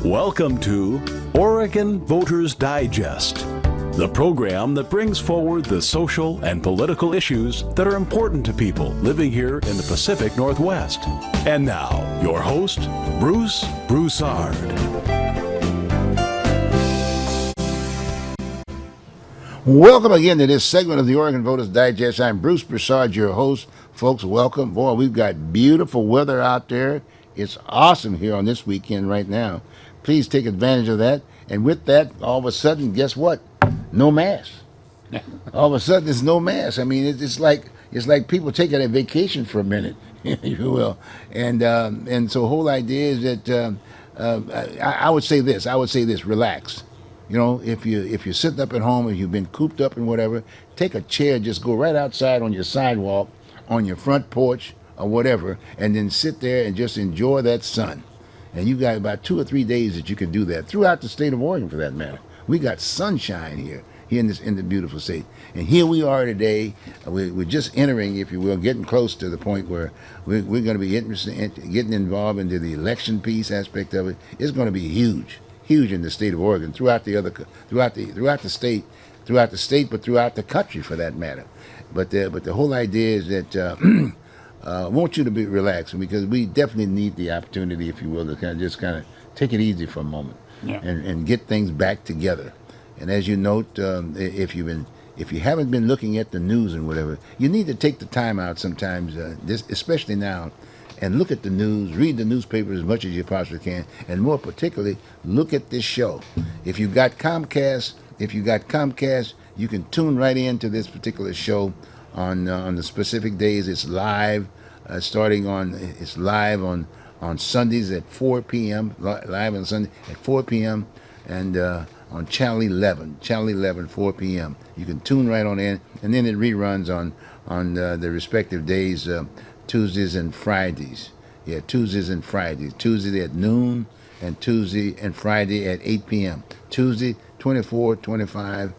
Welcome to Oregon Voters Digest, the program that brings forward the social and political issues that are important to people living here in the Pacific Northwest. And now, your host, Bruce Broussard. Welcome again to this segment of the Oregon Voters Digest. I'm Bruce Broussard, your host. Folks, welcome. Boy, we've got beautiful weather out there. It's awesome here on this weekend right now. Please take advantage of that. And with that, all of a sudden, guess what? No mask. All of a sudden, it's no mask. I mean, it's like people taking a vacation for a minute, if you will. And so the whole idea is that I would say this. Relax. You know, if you're sitting up at home, if you've been cooped up and whatever, take a chair, just go right outside on your sidewalk, on your front porch or whatever, and then sit there and just enjoy that sun. And you got about 2 or 3 days that you can do that throughout the state of Oregon, for that matter. We got sunshine here in the beautiful state. And here we are today. We're just entering, if you will, getting close to the point where we're going to be interested in getting involved into the election piece aspect of it. It's going to be huge in the state of Oregon, throughout the state, but throughout the country for that matter. But the whole idea is that I want you to be relaxed, because we definitely need the opportunity, if you will, to kind of take it easy for a moment, and get things back together. And as you note, if you haven't been looking at the news and whatever, you need to take the time out sometimes, especially now, and look at the news, read the newspaper as much as you possibly can, and more particularly, look at this show. If you got Comcast, you can tune right into this particular show on the specific days. It's live, it's live on Sundays at 4 p.m. Live on Sunday at 4 p.m. and on Channel 11, 4 p.m. You can tune right on in, and then it reruns on the respective days. Tuesdays and Fridays. Tuesdays and Fridays. Tuesday at noon, and Tuesday and Friday at 8 p.m. Tuesday, 24, 25,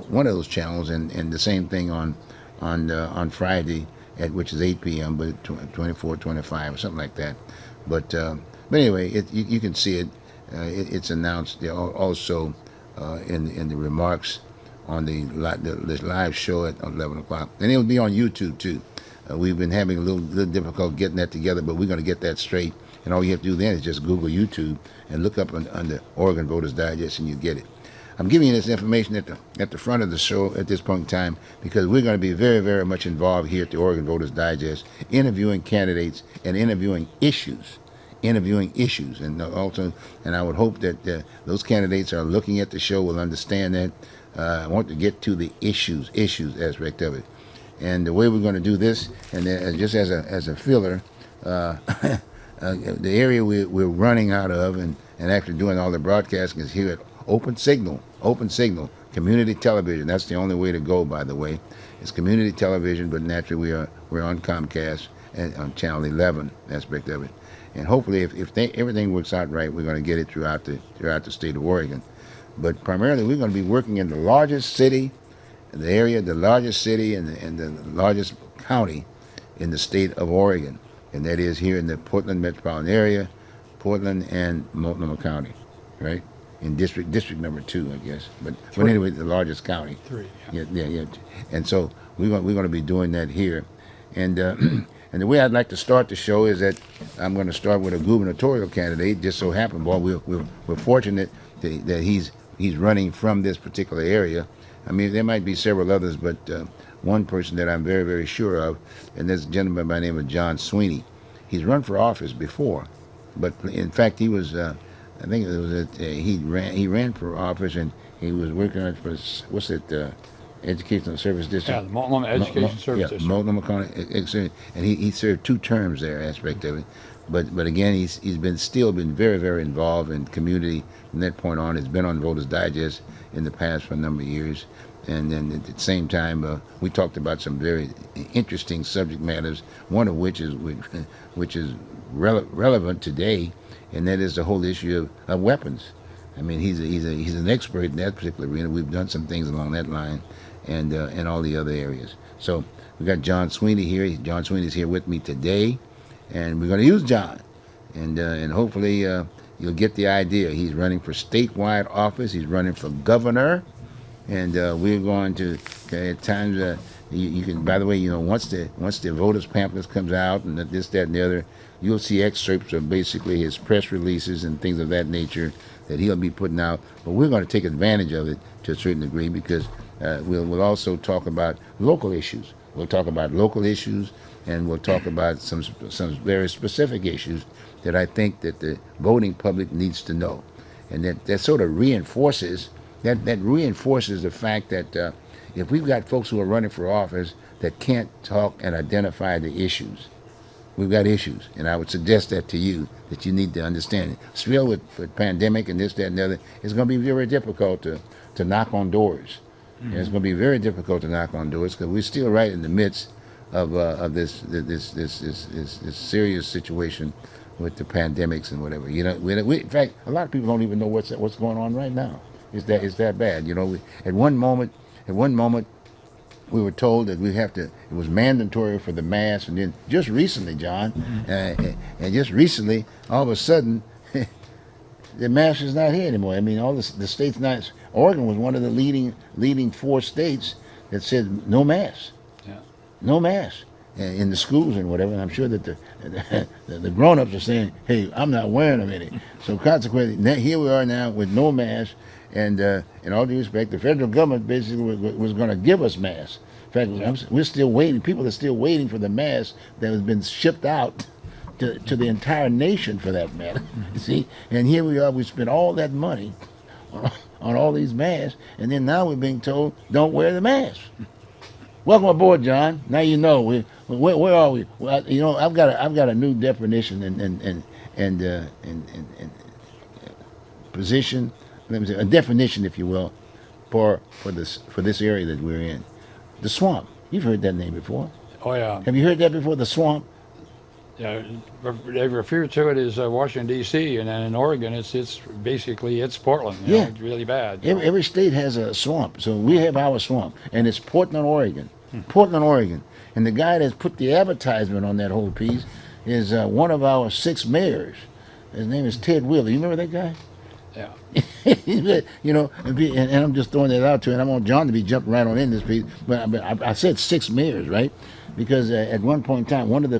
one of those channels, and the same thing on Friday, which is 8 p.m., but 24, 25, or something like that. But anyway, you can see it. It's announced also in the remarks on the live show at 11 o'clock. And it'll be on YouTube, too. We've been having a little difficult getting that together, but we're going to get that straight. And all you have to do then is just Google YouTube and look up under Oregon Voters Digest, and you get it. I'm giving you this information at the front of the show at this point in time, because we're going to be very, very much involved here at the Oregon Voters Digest, interviewing candidates and interviewing issues, and I would hope that those candidates are looking at the show will understand that. I want to get to the issues aspect of it. And the way we're going to do this, and just as a filler, the area we're running out of and actually doing all the broadcasting is here at Open Signal Community Television. That's the only way to go, by the way. It's community television, but naturally we're on Comcast and on Channel 11 aspect of it. And hopefully, if everything works out right, we're going to get it throughout the state of Oregon. But primarily, we're going to be working in the largest city. The largest city and the largest county in the state of Oregon, and that is here in the Portland metropolitan area, Portland and Multnomah County, right? In district number 2, I guess. But anyway, the largest county. 3. Yeah. And so we're going to be doing that here, and and the way I'd like to start the show is that I'm going to start with a gubernatorial candidate. Just so happened, we're fortunate that he's running from this particular area. I mean, there might be several others, but one person that I'm very, very sure of, and there's a gentleman by the name of John Sweeney. He's run for office before, but in fact, he was, I think it was he ran for office, and he was working for, Educational Service District. Yeah, the Multnomah Education Service District. Multnomah County, and he served 2 terms there, aspect of it. But again, he's still been very, very involved in community from that point on. He's been on Voters Digest in the past for a number of years, and then at the same time, we talked about some very interesting subject matters. One of which is relevant today, and that is the whole issue of weapons. I mean, he's an expert in that particular arena. We've done some things along that line, and all the other areas. So we got John Sweeney here. John Sweeney is here with me today, and we're going to use John, and hopefully you'll get the idea. He's running for statewide office. He's running for governor, and we're going to at times. You can. By the way, once the voters pamphlets comes out and this, that, and the other, you'll see excerpts of basically his press releases and things of that nature that he'll be putting out. But we're going to take advantage of it to a certain degree because we'll also talk about local issues. We'll talk about local issues, and we'll talk about some very specific issues that I think that the voting public needs to know, and that sort of reinforces the fact that if we've got folks who are running for office that can't talk and identify the issues, we've got issues, and I would suggest that to you, that you need to understand it. Still with pandemic and this, that, and the other, it's going to be very difficult to knock on doors. Mm-hmm. It's going to be very difficult to knock on doors because we're still right in the midst of this serious situation with the pandemics and whatever. In fact, a lot of people don't even know what's going on right now. It's that bad. At one moment, we were told that it was mandatory for the mask, and then just recently, John, and just recently, all of a sudden, the mask is not here anymore. I mean, all the states not. Oregon was one of the leading 4 states that said no mask, no mask in the schools and whatever. And I'm sure that the grown-ups are saying, "Hey, I'm not wearing them any." So consequently, here we are now with no mask. And in all due respect, the federal government basically was going to give us masks. In fact, we're still waiting. People are still waiting for the mask that has been shipped out to the entire nation, for that matter. You see, and here we are. We spent all that money on all these masks, and then now we're being told don't wear the mask. Welcome aboard, John. Now you know where are we? Well, I've got a new definition and position. Let me say a definition, if you will, for this area that we're in. The swamp. You've heard that name before. Oh yeah. Have you heard that before? The swamp. Yeah, they refer to it as Washington D.C. and then in Oregon, it's basically Portland. It's really bad. Every state has a swamp, so we have our swamp, and it's Portland, Oregon. Portland, Oregon, and the guy that's put the advertisement on that whole piece is one of our 6 mayors. His name is Ted Wheeler. You remember that guy? Yeah. And I'm just throwing that out to you, and I want John to be jumping right on in this piece. But I said 6 mayors, right? Because at one point in time, one of the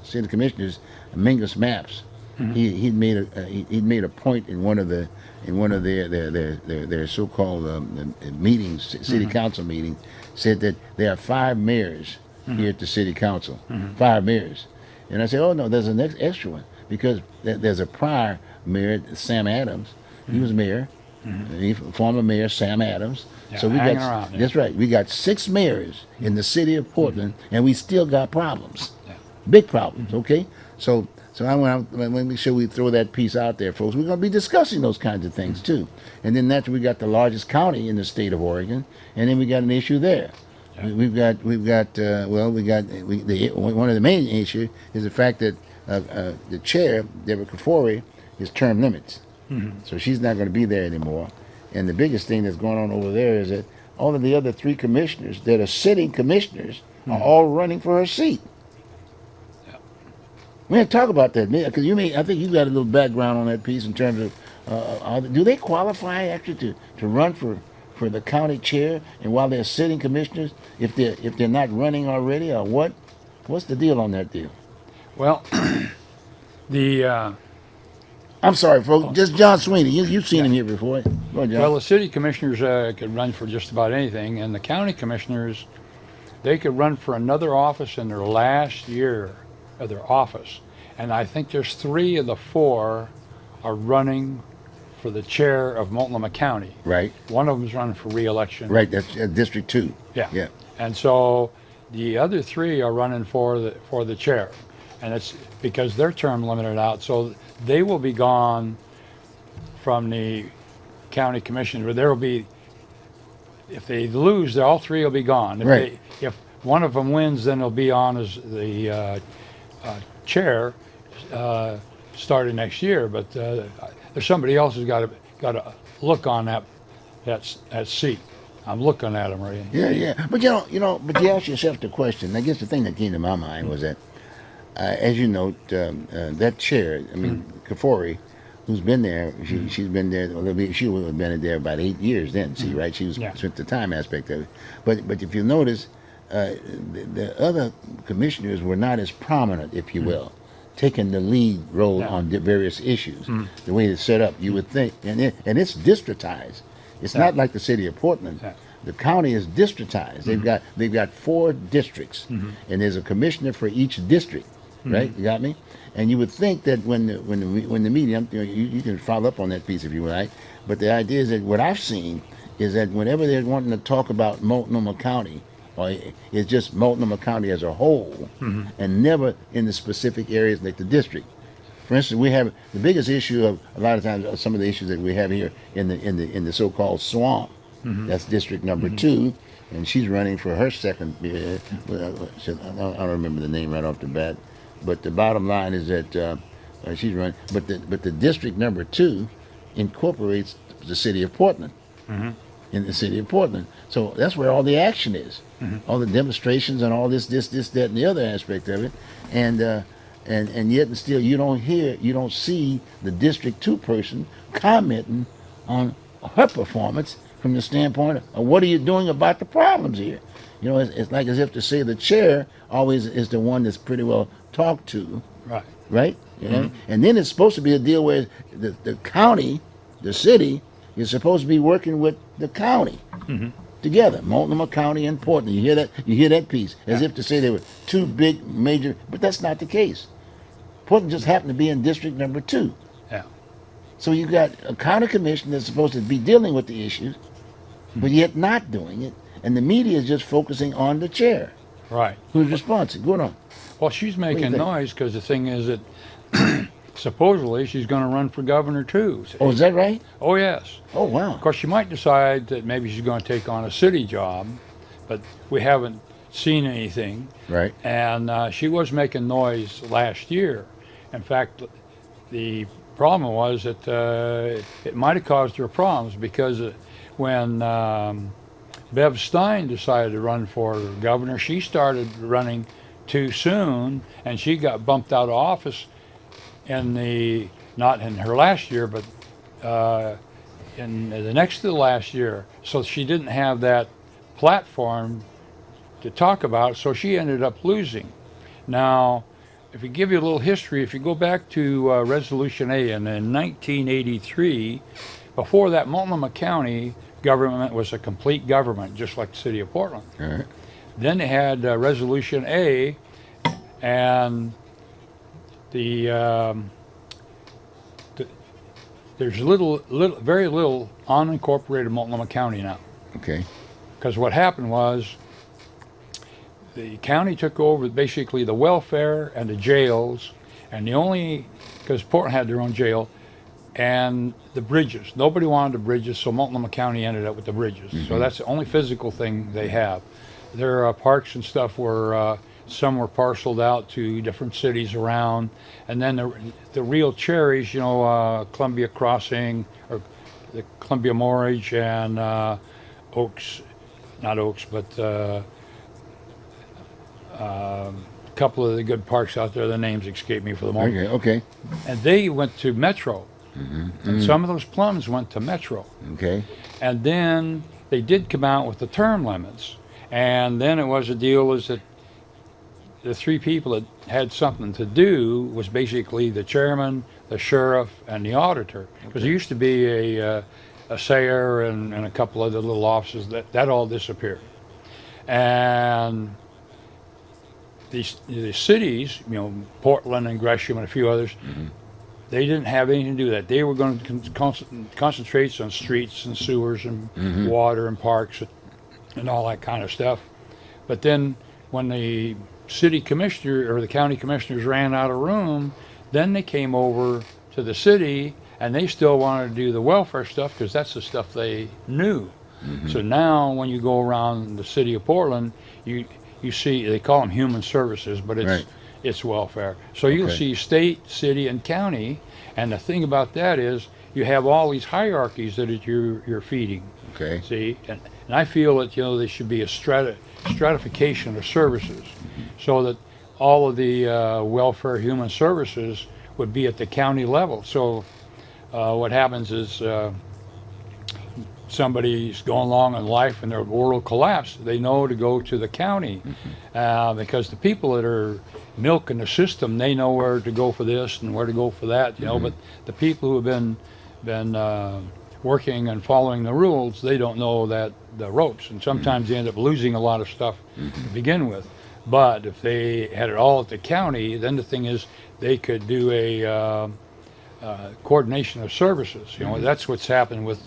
city commissioners, Mingus Maps, he'd made a point in one of their so-called meetings, city council meetings, said that there are 5 mayors here at the city council, 5 mayors, and I said, oh no, there's an extra one because there's a prior mayor, Sam Adams. He was mayor, former mayor Sam Adams. Yeah, so that's right. We got 6 mayors in the city of Portland, and we still got problems, big problems. Okay, so I want to make sure we throw that piece out there, folks. We're going to be discussing those kinds of things too, and then naturally we got the largest county in the state of Oregon, and then we got an issue there. Yeah. One of the main issues is the fact that the chair, Deborah Kafori, is term limits. So she's not going to be there anymore. And the biggest thing that's going on over there is that all of the other 3 commissioners that are sitting commissioners are all running for her seat. Yeah. We have to talk about that, because I think you got a little background on that piece in terms of do they qualify actually to run for the county chair, and while they're sitting commissioners, if they're not running already, or what? What's the deal on that deal? Well, I'm sorry, folks. Just John Sweeney. You've seen him here before. Go on, John. Well, the city commissioners could run for just about anything, and the county commissioners, they could run for another office in their last year of their office. And I think there's 3 of the 4 are running for the chair of Multnomah County. Right. One of them's running for re-election. Right. That's District 2. Yeah. And so the other 3 are running for the chair, and it's because their term limited out. So they will be gone from the county commission, or there will be, if they lose, all 3 will be gone. If one of them wins, then they'll be on as the chair starting next year. But there's somebody else who's got to look on that seat. I'm looking at him right here. Yeah. But but you ask yourself the question. I guess the thing that came to my mind was that, as you note, that chair, Kafori, who's been there. She's been there. Well, she would have been there about 8 years then. See, right? She was spent the time aspect of it. But if you notice, the other commissioners were not as prominent, if you will, taking the lead role on the various issues. The way it's set up, you would think, and it's districtized. It's not like the city of Portland. The county is districtized. They've got 4 districts, and there's a commissioner for each district. Right? You got me? And you would think that when the media, you can follow up on that piece if you like. But the idea is that what I've seen is that whenever they're wanting to talk about Multnomah County, or it's just Multnomah County as a whole, and never in the specific areas like the district. For instance, we have the biggest issue of a lot of times some of the issues that we have here in the so-called swamp. That's district number 2, and she's running for her second. I don't remember the name right off the bat, but the bottom line is that she's running. But the district number 2 incorporates the city of Portland. In the city of Portland, so that's where all the action is, all the demonstrations and all this, that, and the other aspect of it, and yet and still you don't see the District 2 person commenting on her performance from the standpoint of what are you doing about the problems here. It's like as if to say the chair always is the one that's pretty well talked to, right? And then it's supposed to be a deal where the county, the city, is supposed to be working with the county together, Multnomah County and Portland. You hear that? You hear that piece, as if to say they were 2 big major, but that's not the case. Portland just happened to be in district number 2. So you got a county commission that's supposed to be dealing with the issues, but yet not doing it, and the media is just focusing on the chair. Right. Who's responsible? Go on. Well, she's making noise because the thing is that supposedly she's going to run for governor too. Oh, is that right? Oh, yes. Oh, wow. Of course, she might decide that maybe she's going to take on a city job, but we haven't seen anything. Right. And she was making noise last year. In fact, the problem was that it might have caused her problems because when Bev Stein decided to run for governor, she started running too soon, and she got bumped out of office not in her last year, but in the next to the last year. So she didn't have that platform to talk about, so she ended up losing. Now, if we give you a little history, if you go back to Resolution A in 1983, before that, Multnomah County government was a complete government, just like the city of Portland. Then they had Resolution A, and there's very little unincorporated Multnomah County now. Okay. Because what happened was the county took over basically the welfare and the jails, and because Portland had their own jail, and the bridges. Nobody wanted the bridges, so Multnomah County ended up with the bridges. So that's the only physical thing they have. Their parks and stuff were, some were parceled out to different cities around, and then the real cherries, Columbia Crossing, or the Columbia Mortgage, and not Oaks, but a couple of the good parks out there, the names escape me for the moment. Okay. And they went to Metro. And some of those plums went to Metro. Okay. And then they did come out with the term limits. And then it was a deal is that the 3 people that had something to do was basically the chairman, the sheriff, and the auditor. Because there used to be a sayer and a couple other little offices that all disappeared. And the cities, Portland and Gresham and a few others, they didn't have anything to do with that. They were going to concentrate on streets and sewers and water and parks and all that kind of stuff. But then when the city commissioner or the county commissioners ran out of room, then they came over to the city, and they still wanted to do the welfare stuff because that's the stuff they knew. So now when you go around the city of Portland, you see, they call them human services, but it's welfare. So you'll see state, city, and county, and the thing about that is you have all these hierarchies that you're feeding. Okay. See, and I feel that there should be a stratification of services, so that all of the welfare, human services would be at the county level. So what happens is somebody's going along in life and their world collapse, they know to go to the county because the people that are milking the system, they know where to go for this and where to go for that, you know. But the people who have been working and following the rules, they don't know that the ropes, and sometimes they end up losing a lot of stuff to begin with. But if they had it all at the county, then the thing is they could do a coordination of services. You know, that's what's happened with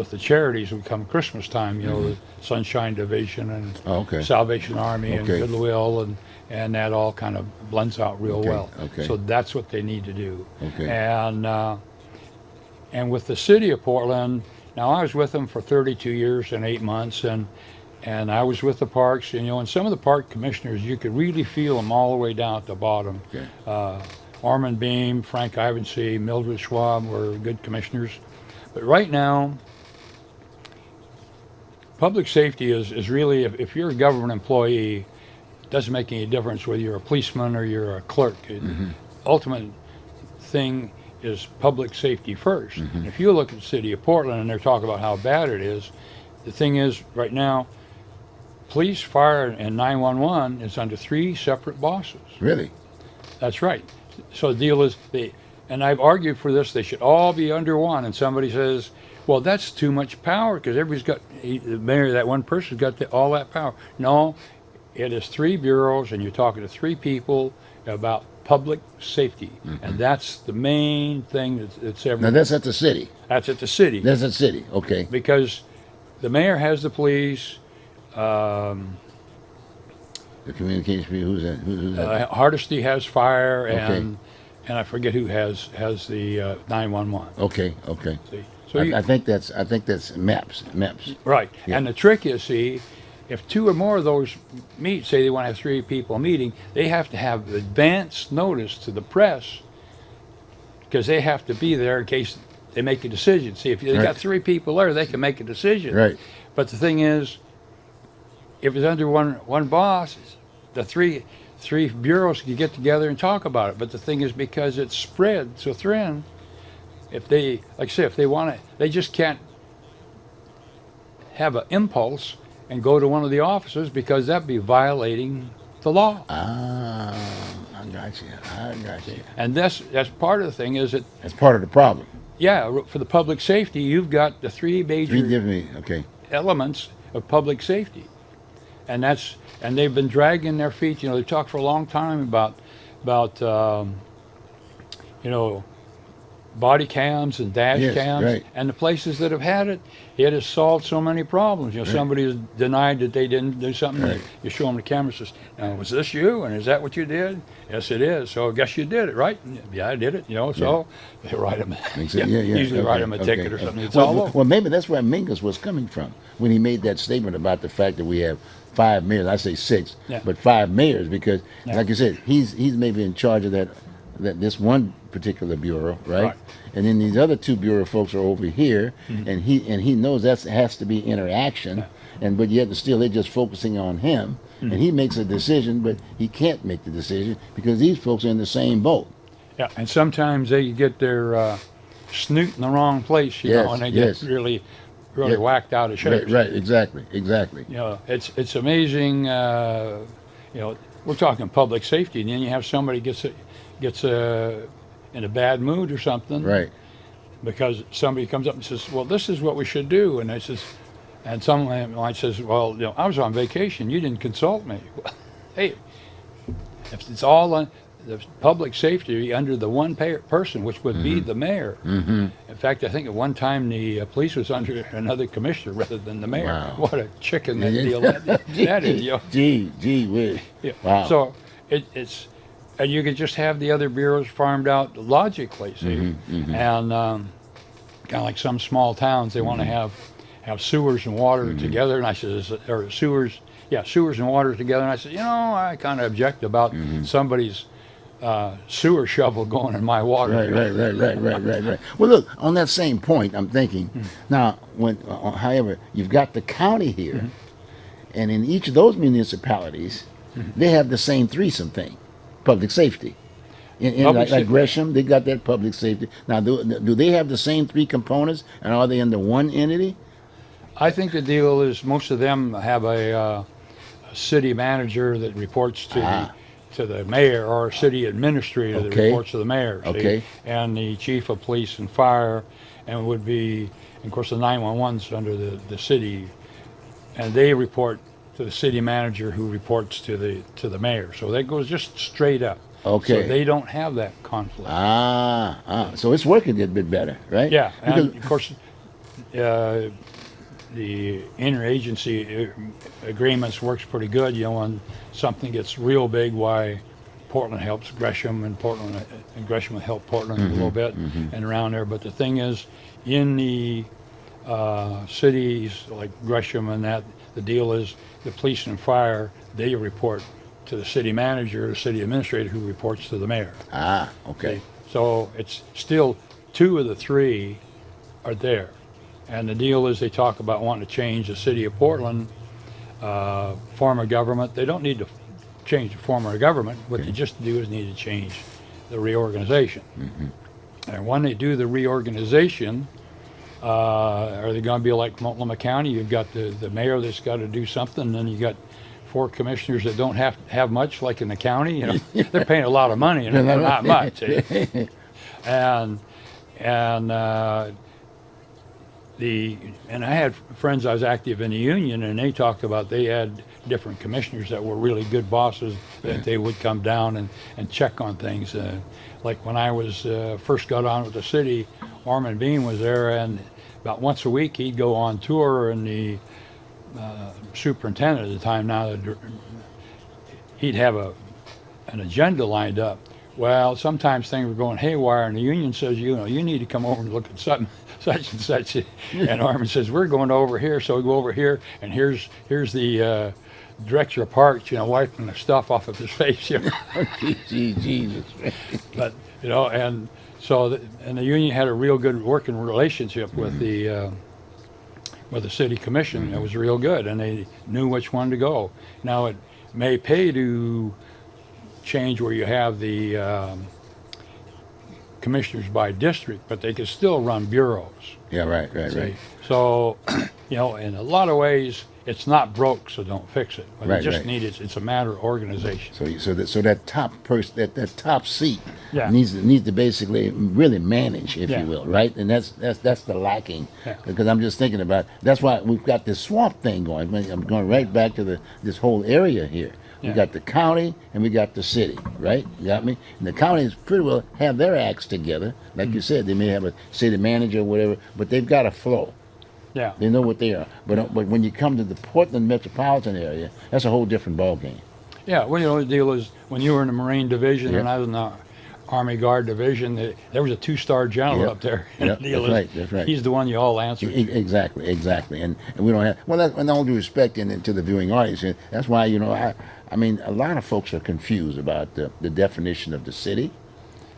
the charities who come Christmas time. You know, the Sunshine Division and Salvation Army and Goodwill, and that all kind of blends out real well. So that's what they need to do. And with the city of Portland, now I was with them for 32 years and 8 months, and I was with the parks, and, you know, and some of the park commissioners, you could really feel them all the way down at the bottom. Armand Beam, Frank Ivansy, Mildred Schwab were good commissioners. But right now, public safety is really, if you're a government employee, it doesn't make any difference whether you're a policeman or you're a clerk. Ultimate thing is public safety first. And if you look at the city of Portland and they're talking about how bad it is, the thing is right now, police, fire, and 911 is under 3 separate bosses. Really? That's right. So the deal is, and I've argued for this, they should all be under one. And somebody says, well, that's too much power because everybody's got, the mayor, that one person's got all that power. No, it is 3 bureaus, and you're talking to 3 people about public safety. And that's the main thing that's ever. Now that's at the city. That's at the city. That's at the city, okay. Because the mayor has the police. The communication people, who's that? Hardesty has fire, and I forget who has the 911. Okay. See? So I think that's maps. Right. And the trick is, see, if 2 or more of those meet, say they want to have 3 people meeting, they have to have advance notice to the press because they have to be there in case they make a decision. See, if they got 3 people there, they can make a decision. Right. But the thing is, if it's under one boss, the three bureaus can get together and talk about it. But the thing is, because it's spread so thin, if they, like I say, if they want to, they just can't have an impulse and go to one of the offices because that'd be violating the law. I got you. And that's part of the thing is that that's part of the problem. Yeah, for the public safety, you've got the 3 major elements of public safety, and they've been dragging their feet. You know, they talked for a long time about you know, body cams and dash cams, and the places that have had it, it has solved so many problems. You know, somebody has denied that they didn't do something. You show them the camera, says, now, was this you? And is that what you did? Yes, it is. So I guess you did it, right? Yeah, I did it. You know, so they write them. Usually write them a ticket or something. It's all over. Well, maybe that's where Mingus was coming from when he made that statement about the fact that we have 5 mayors. I say 6, but 5 mayors because, like you said, he's maybe in charge of this one particular bureau, right? And then these other 2 bureau folks are over here, and he knows that has to be interaction, but yet still they're just focusing on him, and he makes a decision, but he can't make the decision because these folks are in the same boat. Yeah, and sometimes they get their snoot in the wrong place, you know, and they get really whacked out of shape. Right, exactly. You know, it's amazing. You know, we're talking public safety, and then you have somebody gets in a bad mood or something, right? Because somebody comes up and says, "Well, this is what we should do," and I says, and someone might says, "Well, you know, I was on vacation. You didn't consult me." Well, hey, if it's all on the public safety under the one person, which would be the mayor. In fact, I think at one time the police was under another commissioner rather than the mayor. Wow. What a chicken that deal that is, you know. Gee whiz. Yeah. Wow. So it's. And you could just have the other bureaus farmed out logically, see? And kind of like some small towns, they want to have sewers and water together. And I said, or sewers and water together. And I said, you know, I kind of object about somebody's sewer shovel going in my water. Right. Well, look, on that same point, I'm thinking, now, however, you've got the county here, and in each of those municipalities, they have the same threesome thing. Public safety. In Public like sa- Gresham, they got that public safety. Now, do they have the same three components, and are they under one entity? I think the deal is most of them have a city manager that reports to the mayor, or a city administrator that Okay. reports to the mayor. see? Okay. And the chief of police and fire, and would be, of course, the 911's under the city, and they report to the city manager, who reports to the mayor. So that goes just straight up. Okay. So they don't have that conflict. So it's working a bit better, right? Yeah, Because, and of course, the interagency agreements works pretty good. You know, when something gets real big, why Portland helps Gresham, and Gresham will help Portland a little bit and around there. But the thing is, in the cities like Gresham and that, the deal is the police and fire, they report to the city manager, the city administrator, who reports to the mayor. okay. So it's still two of the three are there. And the deal is, they talk about wanting to change the city of Portland form of government. They don't need to change the form of government. What they just do is need to change the reorganization. And when they do the reorganization, are they going to be like Multnomah County? You've got the mayor that's got to do something, and then you got 4 commissioners that don't have much, like in the county. You know, they're paying a lot of money, and they're not much. Eh? And I had friends, I was active in the union, and they talked about they had different commissioners that were really good bosses, that they would come down and check on things. Like when I was first got on with the city, Orman Bean was there, and about once a week he'd go on tour, and the superintendent at the time, now he'd have an agenda lined up. Well, sometimes things were going haywire, and the union says, you need to come over and look at something such and such. And Orman says, we're going over here, so we go over here, and here's the director of parks, wiping the stuff off of his face. Jesus. But and so and the union had a real good working relationship with the city commission. It was real good, and they knew which one to go. Now it may pay to change where you have the commissioners by district, but they could still run bureaus. Yeah, right. So, in a lot of ways, it's not broke, so don't fix it. But Right, it just right. needs it's a matter of organization. So that top person, that top seat, Yeah. needs to basically really manage, if Yeah. you will, right? And that's the lacking. Yeah. Because I'm just thinking about, that's why we've got this swamp thing going. I'm going right back to this whole area here. We Yeah. got the county and we got the city, right? You got me? And the counties pretty well have their acts together. Like you said, they may have a city manager or whatever, but they've got a flow. Yeah. They know what they are. But when you come to the Portland metropolitan area, that's a whole different ballgame. Yeah, well, the deal is, when you were in the Marine Division and Yeah. I was in the Army Guard Division, there was a 2-star general Yep. up there. And Yep, the deal that's is, right, that's right. he's the one you all answer to. Exactly. And we don't have, with all due respect to the viewing audience, and that's why, I mean, a lot of folks are confused about the definition of the city,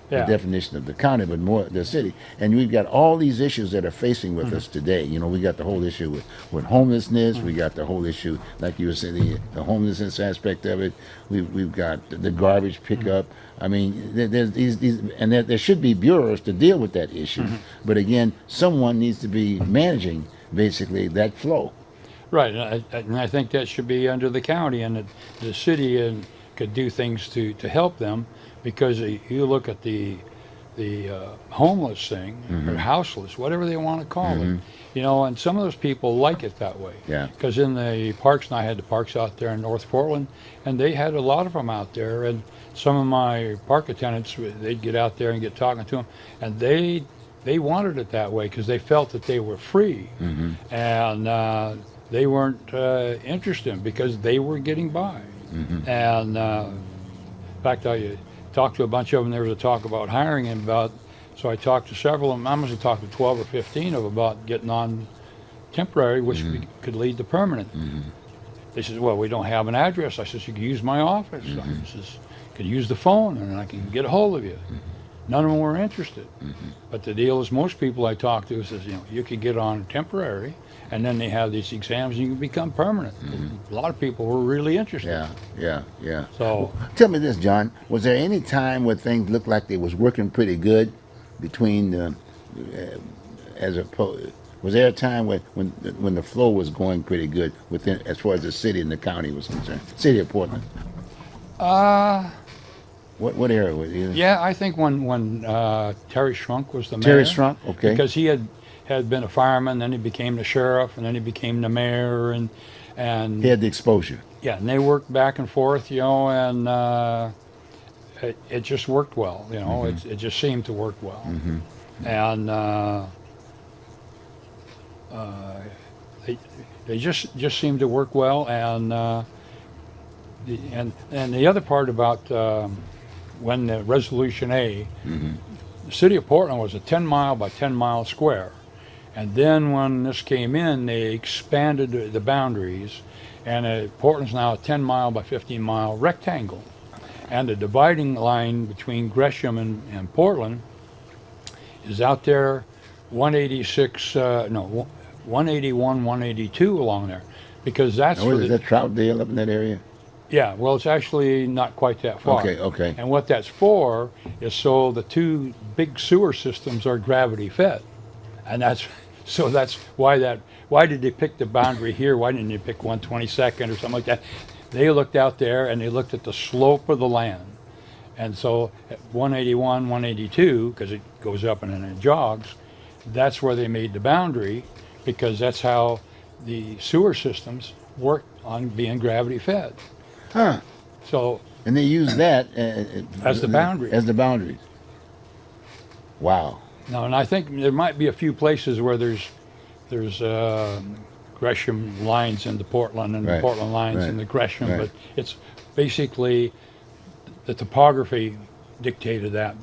Yeah. the definition of the county, but more the city. And we've got all these issues that are facing with us today. We got the whole issue with homelessness. We got the whole issue, like you were saying, the homelessness aspect of it. We've got the garbage pickup. I mean, there's these and there should be bureaus to deal with that issue. But again, someone needs to be managing basically that flow. Right, and I think that should be under the county, and the city could do things to help them, because you look at the homeless thing, or houseless, whatever they want to call it, and some of those people like it that way. Yeah. Because in the parks, and I had the parks out there in North Portland, and they had a lot of them out there, and some of my park attendants, they'd get out there and get talking to them, and they wanted it that way because they felt that they were free, and they weren't interested because they were getting by. And in fact, I talked to a bunch of them. There was a talk about hiring him so I talked to several of them. I must have talked to 12 or 15 of them about getting on temporary, which could lead to permanent. They said, well, we don't have an address. I said, you can use my office. I says, you can use the phone and I can get a hold of you. none of them were interested. But the deal is, most people I talk to says, you could get on temporary, and then they have these exams, and you can become permanent. A lot of people were really interested. Yeah. So Tell me this, John. Was there any time where things looked like they was working pretty good between as opposed? Was there a time when the flow was going pretty good within, as far as the city and the county was concerned? City of Portland. What area was it? yeah, I think when Terry Shrunk was the mayor. Terry Shrunk, okay. Because he had been a fireman, then he became the sheriff, and then he became the mayor, and He had the exposure. yeah, and they worked back and forth, and it just worked well. It just seemed to work well, and they just seemed to work well, and the other part about when the Resolution A, the city of Portland was a 10-mile by 10-mile square, and then when this came in, they expanded the boundaries, and Portland's now a 10-mile by 15-mile rectangle, and the dividing line between Gresham and Portland is out there, 181, 182 along there, because that's Is that Troutdale up in that area? yeah, well, it's actually not quite that far. Okay. And what that's for is so the two big sewer systems are gravity fed, and that's why did they pick the boundary here? Why didn't they pick 122nd or something like that? They looked out there and they looked at the slope of the land, and so at 181, 182, because it goes up and then it jogs, that's where they made the boundary, because that's how the sewer systems work on being gravity fed. Huh. So And they use that as the boundary. As the boundaries. Wow. No, and I think there might be a few places where there's Gresham lines into Portland and Right, Portland lines right, into Gresham, right. but it's basically the topography dictated that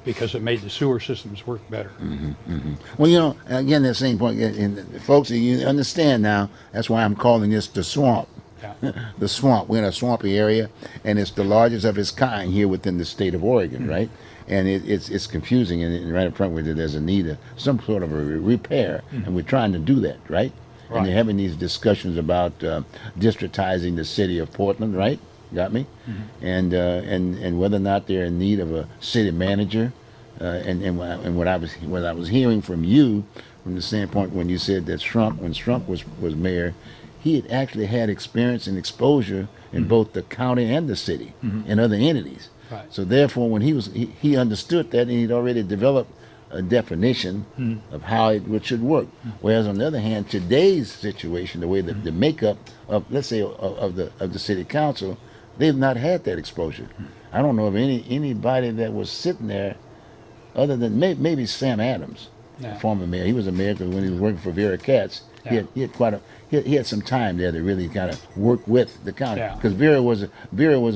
because it made the sewer systems work better. Well, again, that same point, and folks, you understand now, that's why I'm calling this the swamp. Yeah. The swamp. We're in a swampy area, and it's the largest of its kind here within the state of Oregon, right? And it's confusing, and right in front with it, there's a need of some sort of a repair, and we're trying to do that, right? And Right. they're having these discussions about districtizing the city of Portland, right? Got me? And whether or not they're in need of a city manager, and what I was hearing from you, from the standpoint when you said that when Shrunk was mayor, he had actually had experience and exposure in both the county and the city and other entities. Right. So therefore, when he understood that, and he'd already developed a definition of how it should work. Whereas on the other hand, today's situation, the way the makeup of, let's say, of the city council, they've not had that exposure. I don't know of anybody that was sitting there other than maybe Sam Adams, Yeah. former mayor. He was a mayor because when he was working for Vera Katz, Yeah. he had some time there to really kind of work with the county, Yeah. because Vera was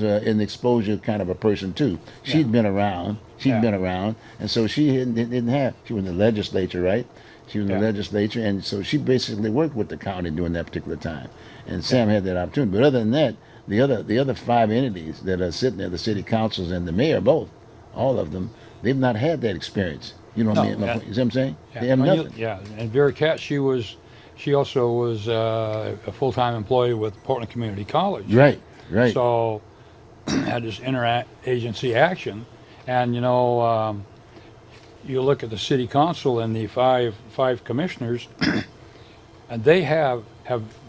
an exposure kind of a person too. She'd been around. And so she didn't have. She was in the legislature, right? She was in the legislature, and so she basically worked with the county during that particular time. And Sam had that opportunity. But other than that, the other five entities that are sitting there, the city councils and the mayor, both, all of them, they've not had that experience. You know what I mean? You see what I'm saying? Yeah. They have Well, nothing. And Vera Katz, she also was a full-time employee with Portland Community College. Right. So had this interagency action, and you look at the city council and the five commissioners, and they have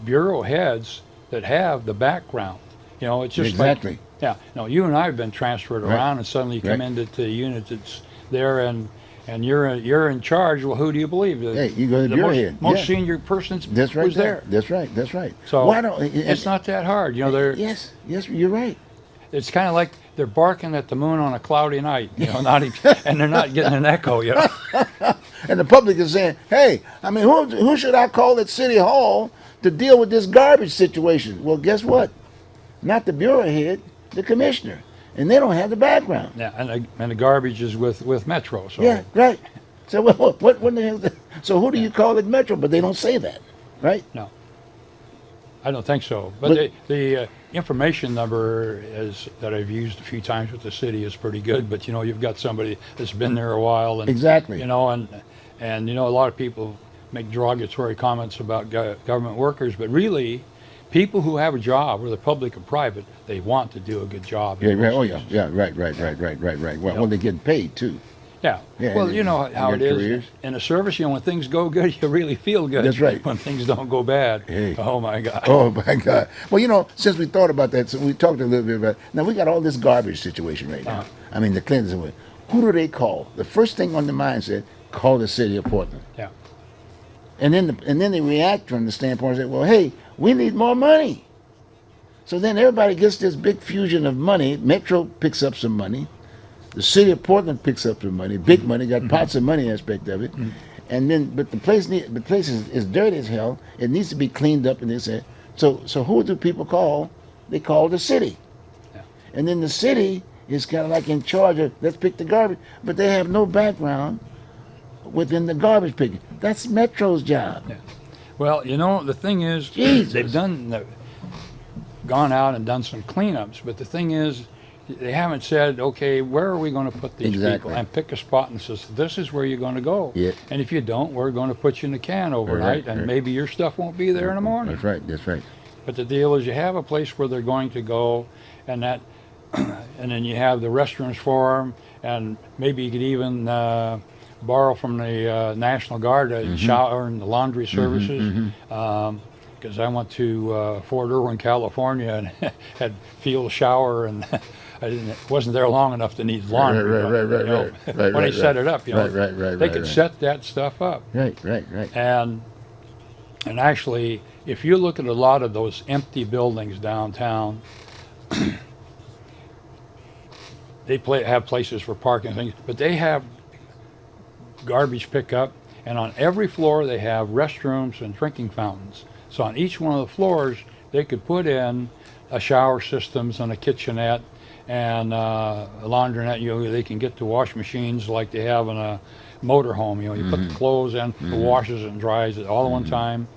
bureau heads that have the background. It's just Exactly. like, yeah. No, you and I have been transferred Right. around, and suddenly you come Right. into the unit that's there, and you're in charge. Well, who do you believe? Hey, you go to the bureau head. most Yeah. senior person That's right. was there. That's right. So why don't? it's not that hard. They're Yes, you're right. it's kind of like they're barking at the moon on a cloudy night. Not even, and they're not getting an echo. And the public is saying, "Hey, I mean, who should I call at City Hall to deal with this garbage situation?" Well, guess what? Not the bureau head, the commissioner, and they don't have the background. Yeah, and the garbage is with Metro. So Yeah, right. So what the hell? So who do you call at Metro? But they don't say that, right? no, I don't think so. But the information number that I've used a few times with the city is pretty good, but you've got somebody that's been there a while, and Exactly. and a lot of people make derogatory comments about government workers, but really, people who have a job, whether public or private, they want to do a good job. Yeah, right. Oh, yeah. Yeah, right. Well, they're getting paid, too. Yeah. Yeah, Well, and you know how it their is careers. in a service. When things go good, you really feel good. That's right. When things don't go bad, Hey. oh my God. Oh, my God. Well, since we thought about that, so we talked a little bit about now we got all this garbage situation right now. I mean, the Clintons, who do they call? The first thing on the mind said, call the city of Portland. Yeah. And then they react from the standpoint and say, well, hey, we need more money. So then everybody gets this big fusion of money. Metro picks up some money. The city of Portland picks up some money, big money, got pots of money aspect of it. And then, but the place is dirty as hell. It needs to be cleaned up. And they say, so who do people call? They call the city. Yeah. And then the city is kind of like in charge of, let's pick the garbage. But they have no background within the garbage picking. That's Metro's job. Yeah. Well, the thing is, Jesus. they've gone out and done some cleanups, but the thing is, they haven't said, okay, where are we going to put these Exactly. people? And pick a spot and says, this is where you're going to go. Yeah. And if you don't, we're going to put you in the can overnight, and right. maybe your stuff won't be there in the morning. That's right. But the deal is, you have a place where they're going to go, and and then you have the restrooms for them, and maybe you could even borrow from the National Guard a shower and the laundry services. Because I went to Fort Irwin, California, and had field shower, and wasn't there long enough to need laundry. Right. When they set it up, they could right. set that stuff up. Right. And actually, if you look at a lot of those empty buildings downtown, they have places for parking and things, but they have garbage pickup, and on every floor they have restrooms and drinking fountains. So on each one of the floors, they could put in a shower systems and a kitchenette and a laundrette. They can get the wash machines like they have in a motorhome. You put the clothes in, it washes and dries it all at one time,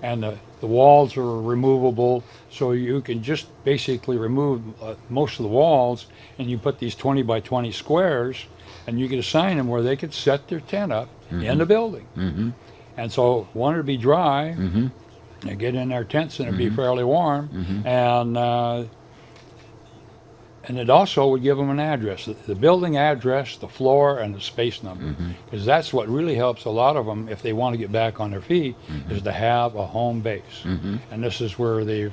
and the walls are removable, so you can just basically remove most of the walls, and you put these 20 by 20 squares, and you could assign them where they could set their tent up in the building. And so one would be dry. They get in their tents and it'd be fairly warm, and it also would give them an address, the building address, the floor, and the space number, because that's what really helps a lot of them if they want to get back on their feet, is to have a home base. And this is where they're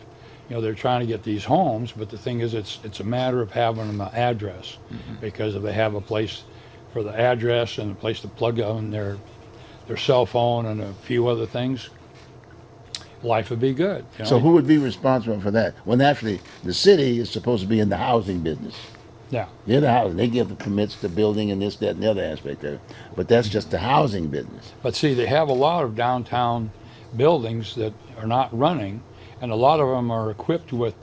trying to get these homes, but the thing is, it's a matter of having an address, because if they have a place for the address and a place to plug in their cell phone and a few other things, life would be good. So who would be responsible for that? Well, naturally, the city is supposed to be in the housing business. Yeah. They're the housing. They give the permits to building and this, that, and the other aspect of it. But that's just the housing business. But see, they have a lot of downtown buildings that are not running, and a lot of them are equipped with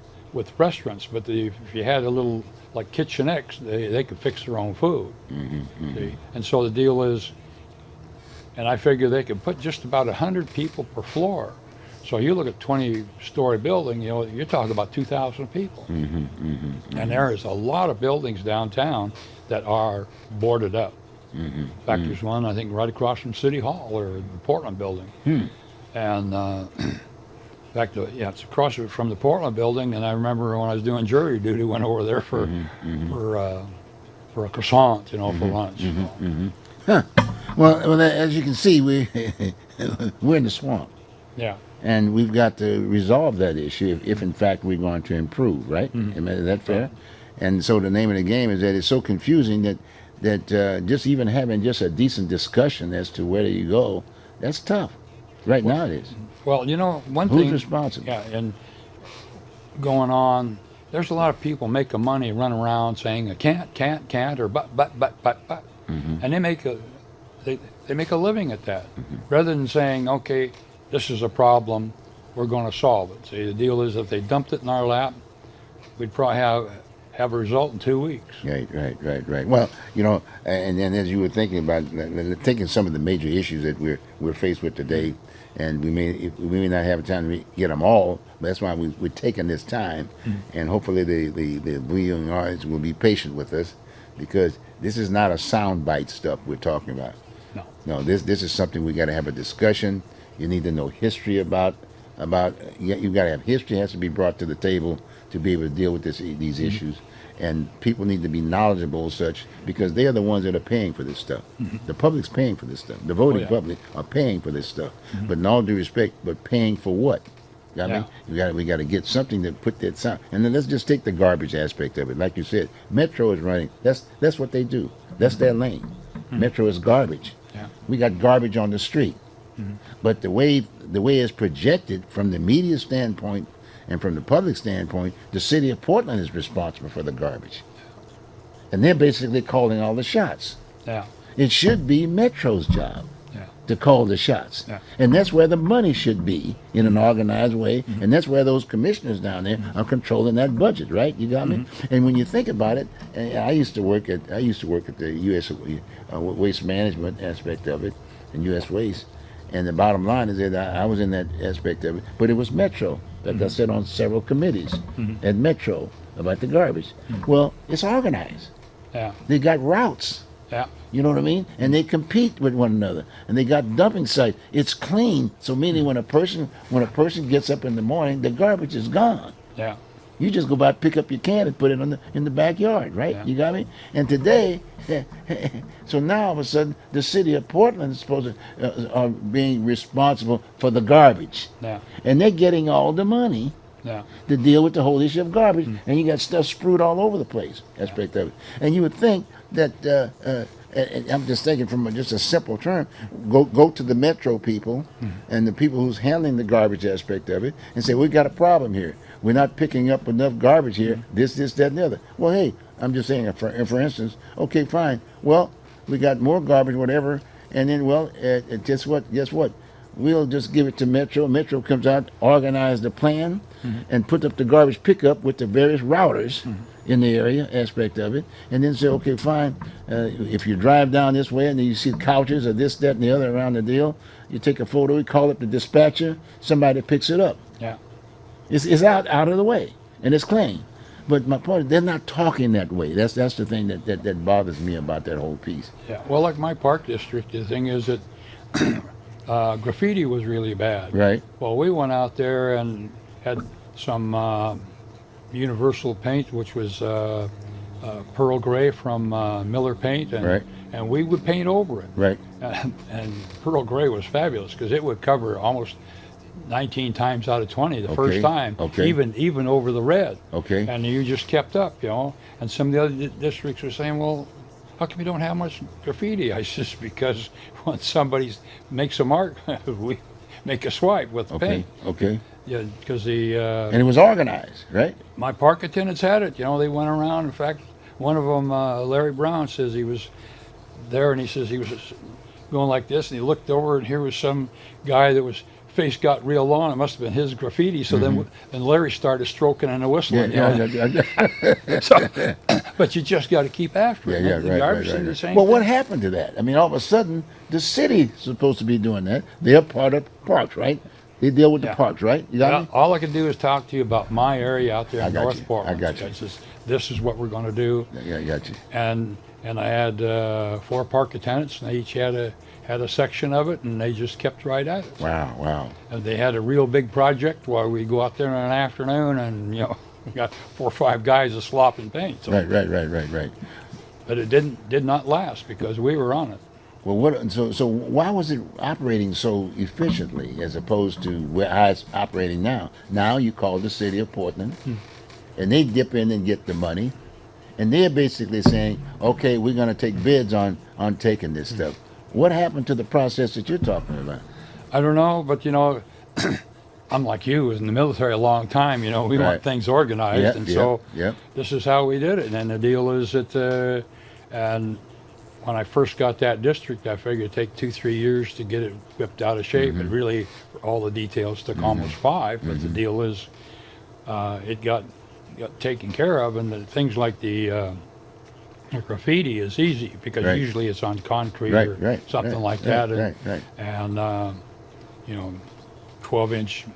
restaurants. But if you had a little, like kitchenettes, they could fix their own food. See? And so the deal is, and I figure they could put just about 100 people per floor. So you look at 20-story building, you're talking about 2,000 people. And there is a lot of buildings downtown that are boarded up. In fact, there's one, I think, right across from City Hall, or the Portland building. And in fact, it's across from the Portland building, and I remember when I was doing jury duty, went over there for a croissant, for lunch. Well, as you can see, we're in the swamp. Yeah. And we've got to resolve that issue if in fact we're going to improve, right? Is that fair? And so the name of the game is that it's so confusing that just even having just a decent discussion as to where you go, that's tough. Right now it is. Well, one Who's thing. responsible? Yeah, and going on, there's a lot of people making money running around saying can't, or but. And they make a living at that, rather than saying, okay, this is a problem, we're going to solve it. See, the deal is, if they dumped it in our lap, we'd probably have a result in 2 weeks. Right. Well, and then as you were thinking about taking some of the major issues that we're faced with today, and we may not have time to get them all. But that's why we're taking this time, and hopefully the viewing audience will be patient with us, because this is not a soundbite stuff we're talking about. No. No, this is something we got to have a discussion. You need to know history about you got to have history has to be brought to the table to be able to deal with these issues, and people need to be knowledgeable as such, because they are the ones that are paying for this stuff. The public's paying for this stuff. The voting public are paying for this stuff. But in all due respect, but paying for what? Got me? We got to get something to put that sound. And then let's just take the garbage aspect of it. Like you said, Metro is running. That's what they do. That's their lane. Metro is garbage. Yeah. We got garbage on the street. But the way it's projected from the media standpoint and from the public standpoint, the city of Portland is responsible for the garbage. And they're basically calling all the shots. Yeah. It should be Metro's job Yeah. to call the shots. Yeah. And that's where the money should be in an organized way. And that's where those commissioners down there are controlling that budget, right? You got me? And when you think about it, and I used to work at the U.S. Waste Management aspect of it, and U.S. Waste. And the bottom line is that I was in that aspect of it, but it was Metro. Like I said, on several committees at Metro about the garbage. Well, it's organized. Yeah. They got routes. Yeah. You know what I mean? And they compete with one another. And they got dumping sites. It's clean. So meaning when a person gets up in the morning, the garbage is gone. Yeah. You just go by, pick up your can, and put it in the backyard, right? Yeah. You got me? And today, so now all of a sudden, the city of Portland is supposed to are being responsible for the garbage, Yeah. and they're getting all the money Yeah. to deal with the whole issue of garbage, and you got stuff spewed all over the place, aspect of it. And you would think that, and I'm just thinking from just a simple term, go to the Metro people and the people who's handling the garbage aspect of it and say, we've got a problem here. We're not picking up enough garbage here, this, that, and the other. Well, hey, I'm just saying, for instance, okay, fine. Well, we got more garbage, whatever, and then, well, guess what? We'll just give it to Metro. Metro comes out, organize the plan, and put up the garbage pickup with the various routers in the area aspect of it, and then say, okay, fine. If you drive down this way and then you see couches or this, that, and the other around the deal, you take a photo, you call up the dispatcher, somebody picks it up. Yeah. It's out of the way, and it's clean. But my point is, they're not talking that way. That's the thing that bothers me about that whole piece. Yeah. Well, like my park district, the thing is that graffiti was really bad. Right. Well, we went out there and had some universal paint, which was pearl gray from Miller Paint, and Right. and we would paint over it. Right. And pearl gray was fabulous because it would cover almost 19 times out of 20 the first time, okay. even over the red. Okay. And you just kept up, you know. And some of the other districts were saying, well, how come you don't have much graffiti? I says, because when somebody makes a mark, we make a swipe with the paint. Okay. Yeah, because And it was organized, right? my park attendants had it. You know, they went around. In fact, one of them, Larry Brown, says he was there, and he says he was going like this, and he looked over, and here was some guy that was face got real long. It must have been his graffiti. So then Larry started stroking and whistling. So, but you just got to keep after it. The garbage is the same Well, thing. what happened to that? I mean, all of a sudden, the city's supposed to be doing that. They're part of parks, right? They deal with the parks, right? You got me? All I can do is talk to you about my area out there in got North you. Portland. I got you. It's just, this is what we're going to do. Yeah, I got you. And I had 4 park attendants, and they each had a section of it, and they just kept right at it. Wow. And they had a real big project where we go out there in an afternoon, and you know, we got 4 or 5 guys a slopping paint. So, Right. but it did not last because we were on it. Well, so why was it operating so efficiently as opposed to how it's operating now? Now you call the city of Portland, and they dip in and get the money, and they're basically saying, okay, we're going to take bids on taking this stuff. What happened to the process that you're talking about? I don't know, but you know, I'm like you, was in the military a long time. You know, we want things organized, so this is how we did it. And the deal is that, and when I first got that district, I figured it'd take 2-3 years to get it whipped out of shape. And really, all the details took almost 5. But the deal is, it got taken care of, and the things like the graffiti is easy because usually it's on concrete or something like that. Right. And 12-inch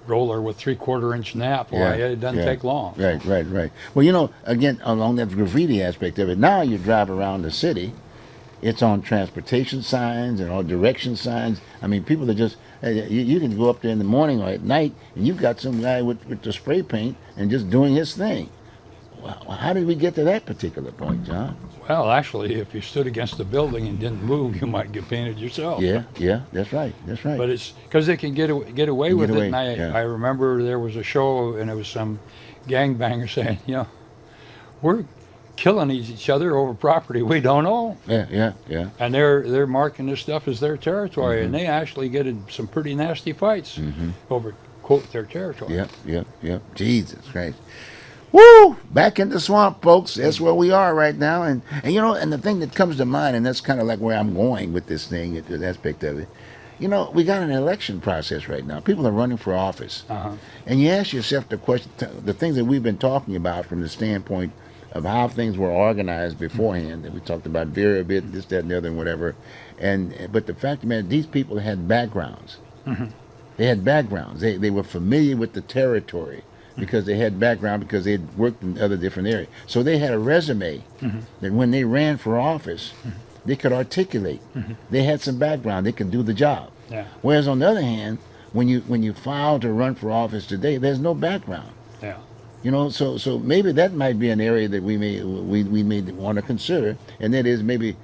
roller with 3/4 inch nap. Well, it doesn't take long. Right. Well, again, along that graffiti aspect of it, now you drive around the city, it's on transportation signs and on direction signs. I mean, people are just, you can go up there in the morning or at night, and you've got some guy with the spray paint and just doing his thing. Well, how did we get to that particular point, John? Well, actually, if you stood against the building and didn't move, you might get painted yourself. Yeah, that's right. But it's because they can get away with it. And yeah. I remember there was a show, and it was some gangbanger saying, we're killing each other over property we don't own. Yeah. And they're marking this stuff as their territory, and they actually get in some pretty nasty fights over, quote, their territory. Yep. Jesus Christ. Woo! Back in the swamp, folks. That's where we are right now. And the thing that comes to mind, and that's kind of like where I'm going with this thing, the aspect of it. We got an election process right now. People are running for office. And you ask yourself the question, the things that we've been talking about from the standpoint of how things were organized beforehand. That we talked about Vera a bit, this, that, and the other, and whatever. But the fact of the matter, these people had backgrounds. They had backgrounds. They were familiar with the territory, because they had background, because they had worked in other different areas. So they had a resume that when they ran for office, they could articulate. They had some background. They could do the job. Yeah. Whereas on the other hand, when you file to run for office today, there's no background. Yeah. So maybe that might be an area that we may want to consider, and that is maybe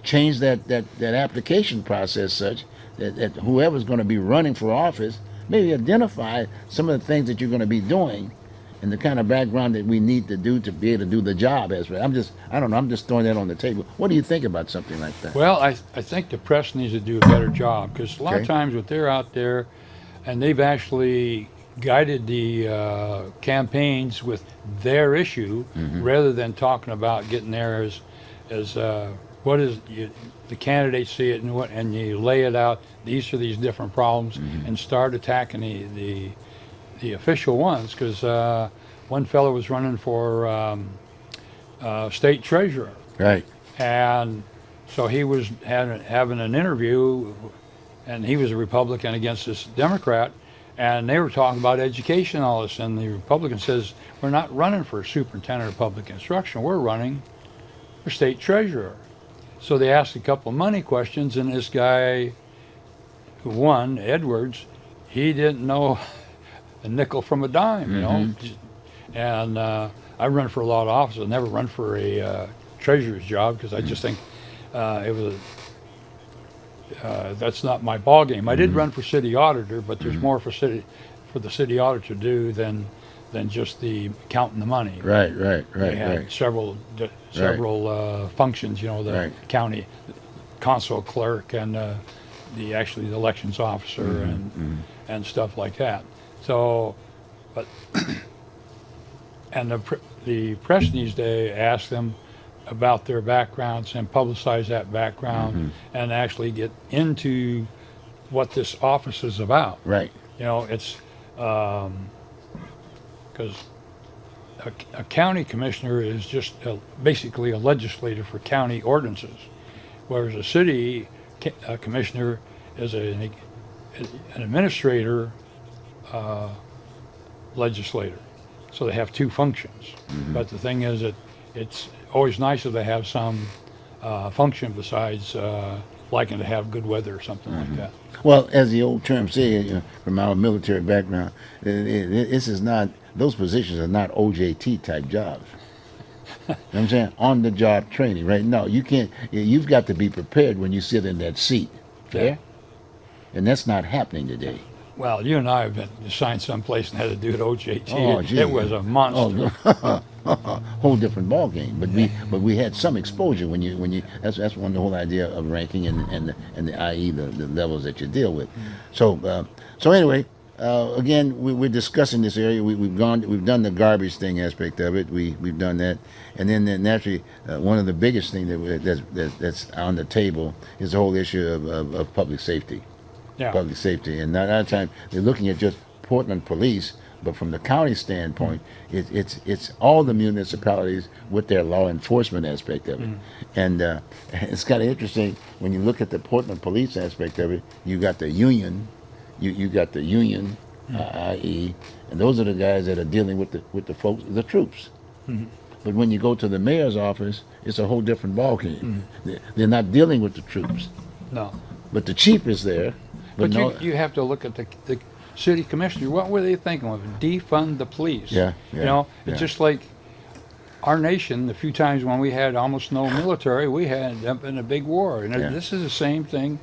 change that application process such that whoever's going to be running for office, maybe identify some of the things that you're going to be doing and the kind of background that we need to do to be able to do the job as well. I don't know, I'm just throwing that on the table. What do you think about something like that? Well, I think the press needs to do a better job, because a lot of times when they're out there and they've actually guided the campaigns with their issue rather than talking about getting there as what is the candidates see it and you lay it out. These are these different problems, and start attacking the official ones. Because one fellow was running for state treasurer, Right. and so he was having an interview, and he was a Republican against this Democrat, and they were talking about education and all this, and the Republican says, we're not running for superintendent of public instruction, we're running for state treasurer. So they asked a couple of money questions, and this guy who won, Edwards, he didn't know a nickel from a dime, And I run for a lot of offices. I never run for a treasurer's job, because I just think that's not my ball game. I did run for city auditor, but there's more for the city auditor to do than just the counting the money. Right. They had several functions, the county consul clerk and the elections officer and stuff like that. So, but and the press needs to ask them about their backgrounds and publicize that background and actually get into what this office is about. Right. It's because a county commissioner is just basically a legislator for county ordinances, whereas a city commissioner is an administrator legislator. So they have two functions. But the thing is that it's always nice if they have some function besides liking to have good weather or something like that. Well, as the old term says, from our military background, those positions are not OJT type jobs. You know what I'm saying? On the job training, right? No, you can't. You've got to be prepared when you sit in that seat. Fair? And that's not happening today. Well, you and I have been assigned someplace and had to do it OJT. Oh, it was a monster. Whole different ball game. But we had some exposure when you. That's one of the whole idea of ranking and the i.e. the levels that you deal with. So anyway, again, we're discussing this area. We've done the garbage thing aspect of it. We've done that, and then naturally one of the biggest things that's on the table is the whole issue of public safety. Yeah. Public safety, and at that time they're looking at just Portland police, But from the county standpoint, it's all the municipalities with their law enforcement aspect of it. And it's kind of interesting when you look at the Portland police aspect of it. You got the union, you got the union, i.e., and those are the guys that are dealing with the folks, the troops. But when you go to the mayor's office, it's a whole different ballgame. They're not dealing with the troops. No. But the chief is there. But no, you have to look at the city commissioner. What were they thinking of? Defund the police. Yeah, You know, it's yeah. just like our nation, the few times when we had almost no military, we had up in a big war. And Yeah. this is the same thing.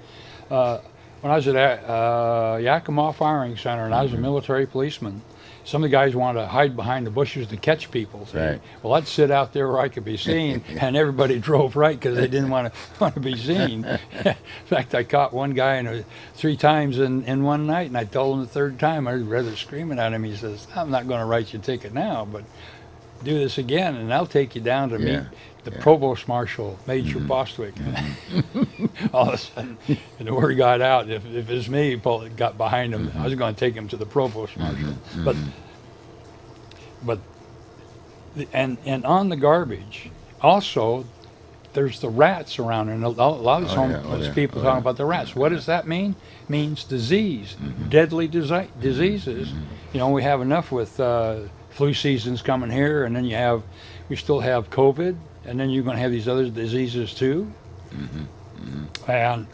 When I was at Yakima Firing Center and I was a military policeman, some of the guys wanted to hide behind the bushes to catch people. So, Right. well, I'd sit out there where I could be seen, and everybody drove right because they didn't want to be seen. In fact, I caught one guy 3 times in one night, and I told him the third time, I was rather screaming at him. He says, "I'm not going to write you a ticket now, but do this again, and I'll take you down to meet the provost marshal, Major Bostwick." All of a sudden, and the word got out. If it was me, Paul got behind him, I was going to take him to the provost marshal. But and on the garbage, also, there's the rats around, and a lot of these homeless people talking about the rats. What does that mean? Means disease, deadly diseases. You know, we have enough with flu seasons coming here, and then we still have COVID, and then you're going to have these other diseases too. And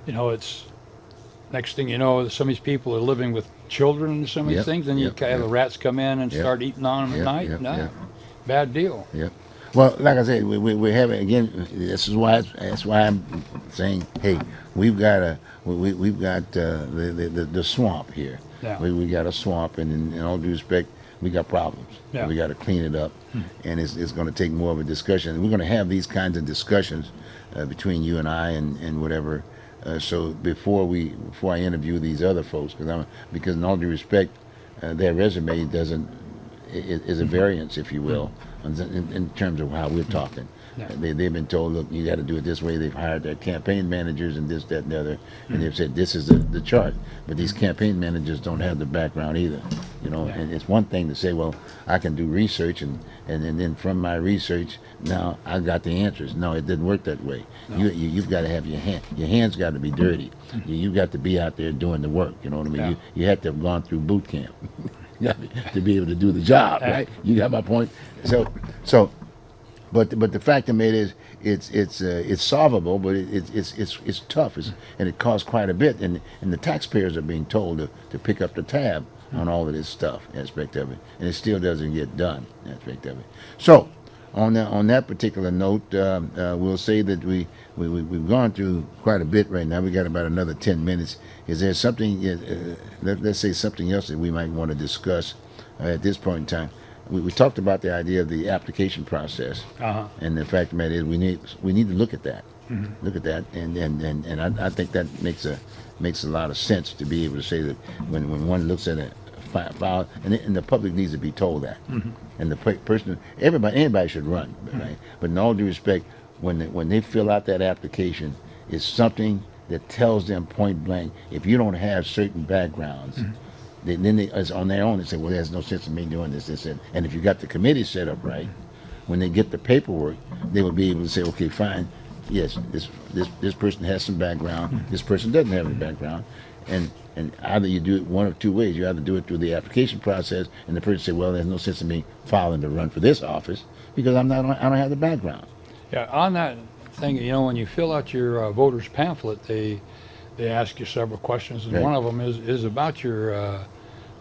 you know, it's next thing you know, some of these people are living with children and some of these things, and you have the rats come in and start eating on them at night. No, bad deal. Yep. Well, like I said, we're having again. That's why I'm saying, hey, we've got the swamp here. Yeah. We got a swamp, and in all due respect, we got problems. Yeah. We got to clean it up, and it's going to take more of a discussion. And we're going to have these kinds of discussions between you and I and whatever. So before I interview these other folks, because in all due respect, their resume is a variance, if you will, in terms of how we're talking. Yeah. They've been told, look, you got to do it this way. They've hired their campaign managers and this, that, and the other, and they've said this is the chart. But these campaign managers don't have the background either, you know. And it's one thing to say, well, I can do research, and then from my research, now I got the answers. No, it didn't work that way. No. You've got to have your hands got to be dirty. You've got to be out there doing the work. You know what I mean? Yeah. You have to have gone through boot camp to be able to do the job, right? You got my point. But the fact of it is, it's solvable, but it's tough, and it costs quite a bit, and the taxpayers are being told to pick up the tab on all of this stuff aspect of it, and it still doesn't get done aspect of it. So, on that particular note, we'll say that we've gone through quite a bit right now. We got about another 10 minutes. Is there something? Let's say something else that we might want to discuss at this point in time. We talked about the idea of the application process, and the fact of the matter is we need to look at that, and I think that makes a lot of sense to be able to say that when one looks at a file, and the public needs to be told that, and the person, anybody should run, right? But in all due respect, when they fill out that application, it's something that tells them point blank, if you don't have certain backgrounds. Then they, as on their own, they say, well, there's no sense in me doing this, and if you got the committee set up right, when they get the paperwork, they will be able to say, okay, fine, yes, this person has some background, this person doesn't have any background, and either you do it one of two ways. You either do it through the application process, and the person say, well, there's no sense in me filing to run for this office because I don't have the background. Yeah, on that thing, you know, when you fill out your voter's pamphlet, they ask you several questions, and Right. one of them is about your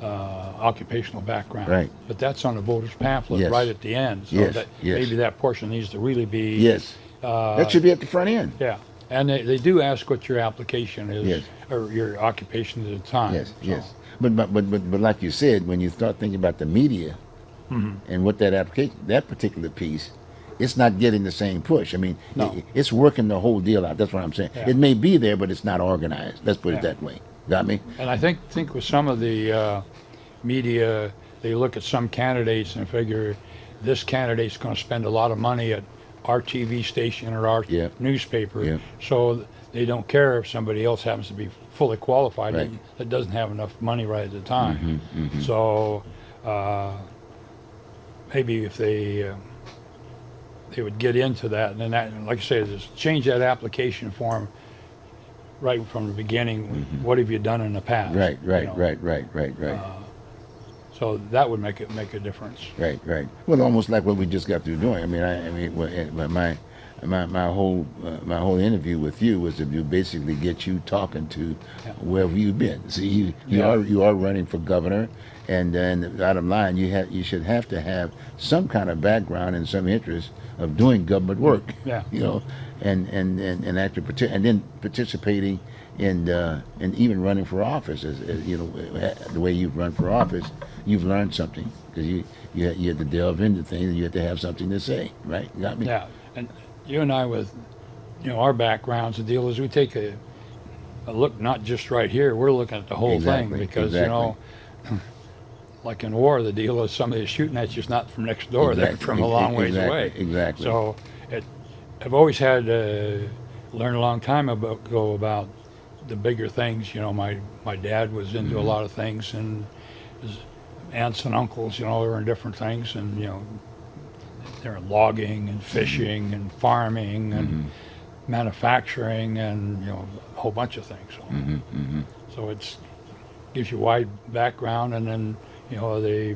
occupational background. Right. But that's on the voter's pamphlet Yes. right at the end. So Yes, yes. maybe that portion needs to really be. Yes, that should be at the front end. Yeah. And they do ask what your application is, Yes. or your occupation at the time. Yes, So, yes. But like you said, when you start thinking about the media and what that particular piece, it's not getting the same push. I mean, No. it's working the whole deal out. That's what I'm saying. Yeah. It may be there, but it's not organized. Let's put it Yeah. that way. Got me? And I think with some of the media, they look at some candidates and figure this candidate's going to spend a lot of money at our TV station or our Yeah. newspaper. Yeah. So they don't care if somebody else happens to be fully qualified Right. that doesn't have enough money right at the time. So maybe if they would get into that, and then that, like I say, just change that application form right from the beginning. What have you done in the past? Right, you right, know? right. So that would make a difference. Right. Well, almost like what we just got through doing. My whole interview with you was to basically get you talking to wherever you've been. See, you are running for governor, and then the bottom line, you should have to have some kind of background and some interest of doing government work. Yeah. And actually and then participating in even running for office. As the way you've run for office, you've learned something because you had to delve into things and you had to have something to say. Right? You got me? Yeah, and you and I, with our backgrounds, the deal is we take a look not just right here. We're looking at the whole thing because like in war, the deal is somebody shooting at you is not from next door; they're from a long ways away. Exactly. So I've always had to learn a long time ago about the bigger things. My dad was into a lot of things, and his aunts and uncles, were in different things, and they're in logging and fishing and farming and manufacturing and a whole bunch of things. So it's gives you a wide background, and then they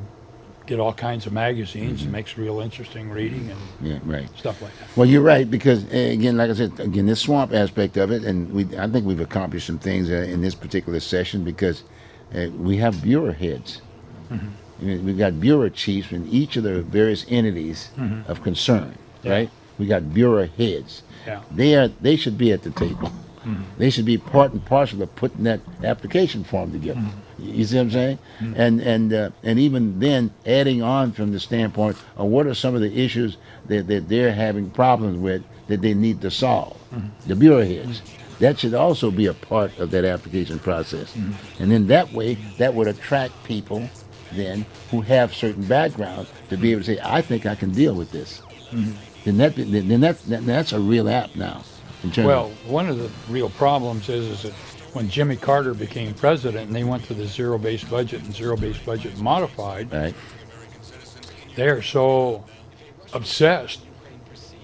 get all kinds of magazines. It makes real interesting reading and stuff like that. Well, you're right because again, like I said, this swamp aspect of it, and I think we've accomplished some things in this particular session because we have bureau heads. We've got bureau chiefs in each of the various entities of concern, right? We got bureau heads. Yeah. They should be at the table. They should be part and parcel of putting that application form together. You see what I'm saying? And even then, adding on from the standpoint of what are some of the issues that they're having problems with that they need to solve. The bureau heads. That should also be a part of that application process. And then that way, that would attract people then who have certain backgrounds to be able to say, I think I can deal with this. Then that's a real app now. Well, one of the real problems is that when Jimmy Carter became president and they went to the zero-based budget and zero-based budget modified, right. They are so obsessed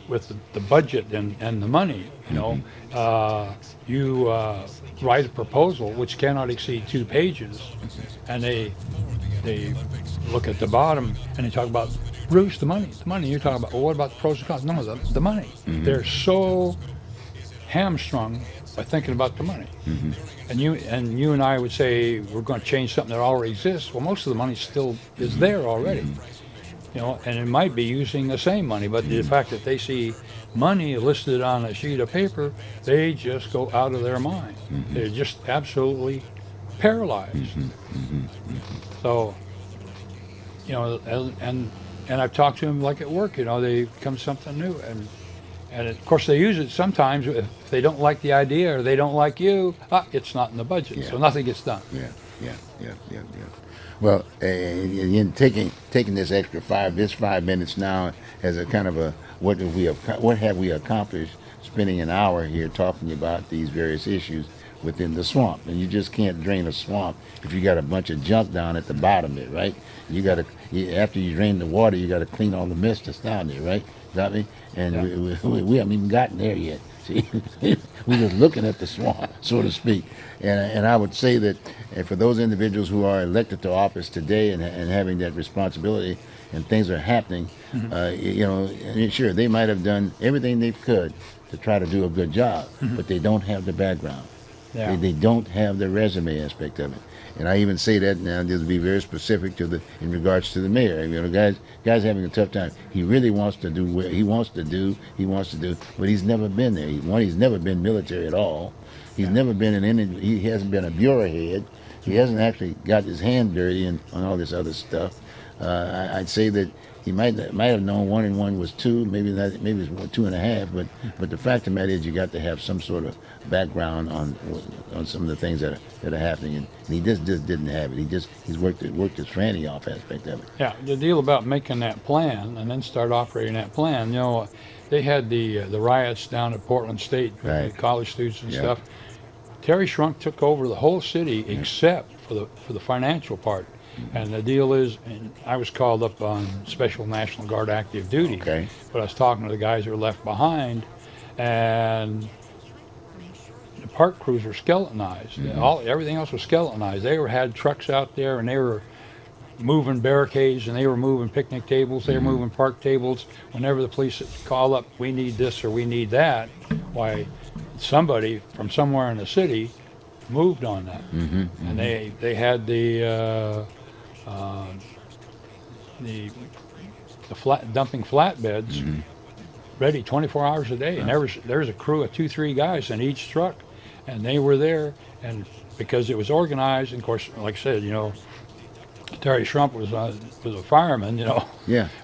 with the budget and the money. You write a proposal which cannot exceed 2 pages, and they look at the bottom and they talk about, Bruce, the money. You're talking about, well, what about the pros and cons? No, the money. They're so hamstrung by thinking about the money. And you and I would say we're going to change something that already exists. Well, most of the money still is there already. And it might be using the same money, but the fact that they see money listed on a sheet of paper, they just go out of their mind. They're just absolutely paralyzed. So, and I've talked to them like at work, they come something new, and of course they use it sometimes if they don't like the idea or they don't like you, it's not in the budget, so nothing gets done. Yeah. Well, again, taking this extra 5 minutes now as a kind of a what have we accomplished spending an hour here talking about these various issues within the swamp. And you just can't drain a swamp if you got a bunch of junk down at the bottom of it, right? After you drain the water, you got to clean all the mist that's down there, right? Got me? And we haven't even gotten there yet. See, we're just looking at the swamp, so to speak. And I would say that for those individuals who are elected to office today and having that responsibility, and things are happening, sure, they might have done everything they could to try to do a good job, but they don't have the background. Yeah. They don't have the resume aspect of it. And I even say that now, just to be very specific in regards to the mayor. Guy's having a tough time. He really wants to do what he wants to do, but he's never been there. He's never been military at all. He's never been he hasn't been a bureau head. He hasn't actually got his hand dirty on all this other stuff. I'd say that he might have known 1 and 1 was 2, maybe it was 2.5, but the fact of the matter is you got to have some sort of background on some of the things that are happening, and he just didn't have it. He's worked his franny off aspect of it. Yeah, the deal about making that plan and then start operating that plan. they had the riots down at Portland State with Right. the college students and Yeah. stuff. Terry Shrunk took over the whole city except for the financial part. And the deal is, and I was called up on Special National Guard active duty. Okay. But I was talking to the guys who were left behind, and the park crews were skeletonized. Everything else was skeletonized. They had trucks out there, and they were moving barricades, and they were moving picnic tables. They were moving park tables. Whenever the police call up, we need this or we need that, why somebody from somewhere in the city moved on that. And they had the dumping flatbeds ready 24 hours a day, and there was a crew of 2-3 guys in each truck, and they were there, and because it was organized, and of course, like I said, Terry Shrump was a fireman, Yeah,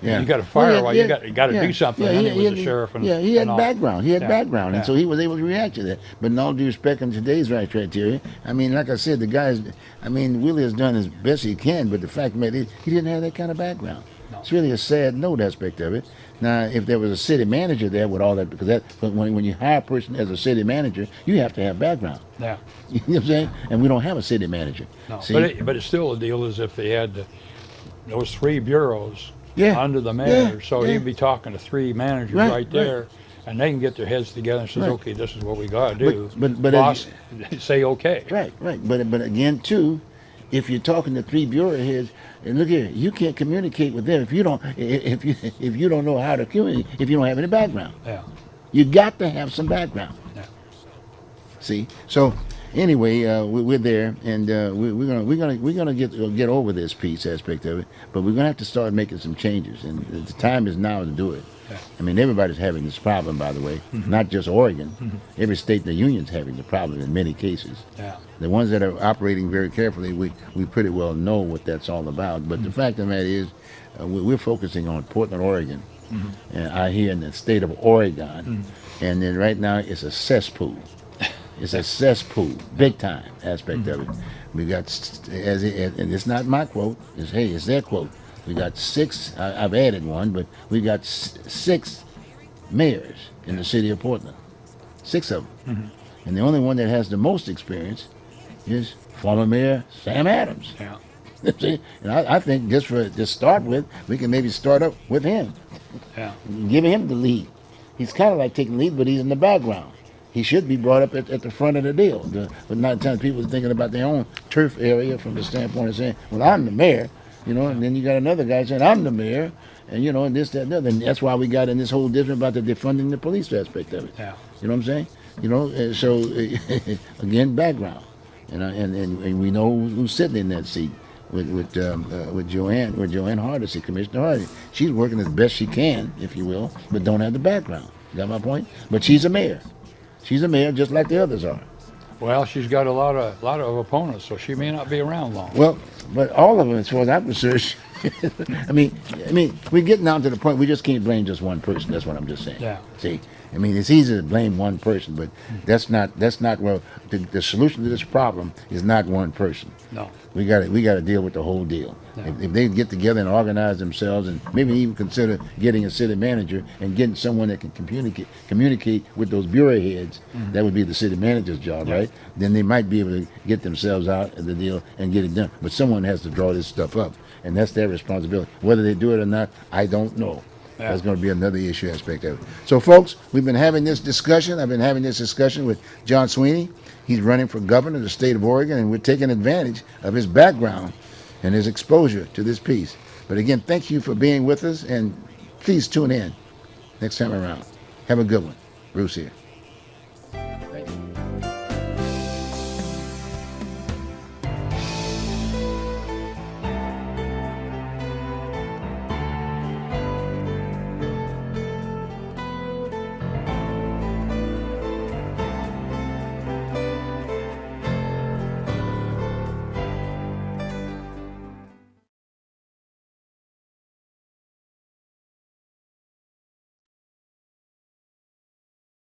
yeah. You got a fire, Well, you got to do something. And he was a sheriff, and he had and all. background. He had Yeah, background, and yeah. so he was able to react to that. But in all due respect, in today's criteria, I mean, like I said, the guys. I mean, Willie has done as best he can, but the fact is, he didn't have that kind of background. No. It's really a sad note aspect of it. Now, if there was a city manager there with all that, but when you hire a person as a city manager, you have to have background. Yeah. You know what I'm saying? And we don't have a city manager. No, See? but it's still a deal as if they had those 3 bureaus Yeah, under the mayor. So yeah. you'd be talking to 3 managers Right, right there, and they can get their heads together and says, Right. okay, this is what we got to do. But Boss, say okay. Right. But again, too, if you're talking to 3 bureau heads, and look here, you can't communicate with them if you don't know how to communicate, if you don't have any background. Yeah. You got to have some background. Yeah. See, so anyway, we're there, and we're gonna get over this peace aspect of it, but we're gonna have to start making some changes, and the time is now to do it. Yeah. I mean, everybody's having this problem, by the way, not just Oregon. Every state in the union's having the problem in many cases. Yeah. The ones that are operating very carefully, we pretty well know what that's all about. But the fact of the matter is, we're focusing on Portland, Oregon, and I hear in the state of Oregon, and then right now it's a cesspool. It's a cesspool, big time aspect of it. We got, and it's not my quote. It's their quote. We got 6. I've added one, but we got 6 mayors in the city of Portland. 6 of them, and the only one that has the most experience is former Mayor Sam Adams. Yeah. See? And I think just to start with, we can maybe start up with him, Yeah. giving him the lead. He's kind of like taking the lead, but he's in the background. He should be brought up at the front of the deal. But 9 times people are thinking about their own turf area from the standpoint of saying, well, I'm the mayor, and then you got another guy saying, I'm the mayor, and and this, that, and the other. And that's why we got in this whole difference about the defunding the police aspect of it. Yeah. You know what I'm saying? So again, background, and we know who's sitting in that seat with Joanne Hardesty, Commissioner Hardesty. She's working as best she can, if you will, but don't have the background. Got my point? But she's a mayor. She's a mayor just like the others are. Well, she's got a lot of opponents, so she may not be around long. Well, but all of them, as far as I'm concerned, I mean, we're getting down to the point we just can't blame just one person. That's what I'm just saying. Yeah. See, I mean, it's easy to blame one person, but that's not well. The solution to this problem is not one person. No. We got to deal with the whole deal. Yeah. If they get together and organize themselves, and maybe even consider getting a city manager and getting someone that can communicate with those bureau heads, that would be the city manager's job, Yeah. right? Then they might be able to get themselves out of the deal and get it done. But someone has to draw this stuff up, and that's their responsibility. Whether they do it or not, I don't know. Yeah. That's going to be another issue aspect of it. So, folks, we've been having this discussion. I've been having this discussion with John Sweeney. He's running for governor of the state of Oregon, and we're taking advantage of his background and his exposure to this piece. But again, thank you for being with us, and please tune in next time around. Have a good one. Bruce here.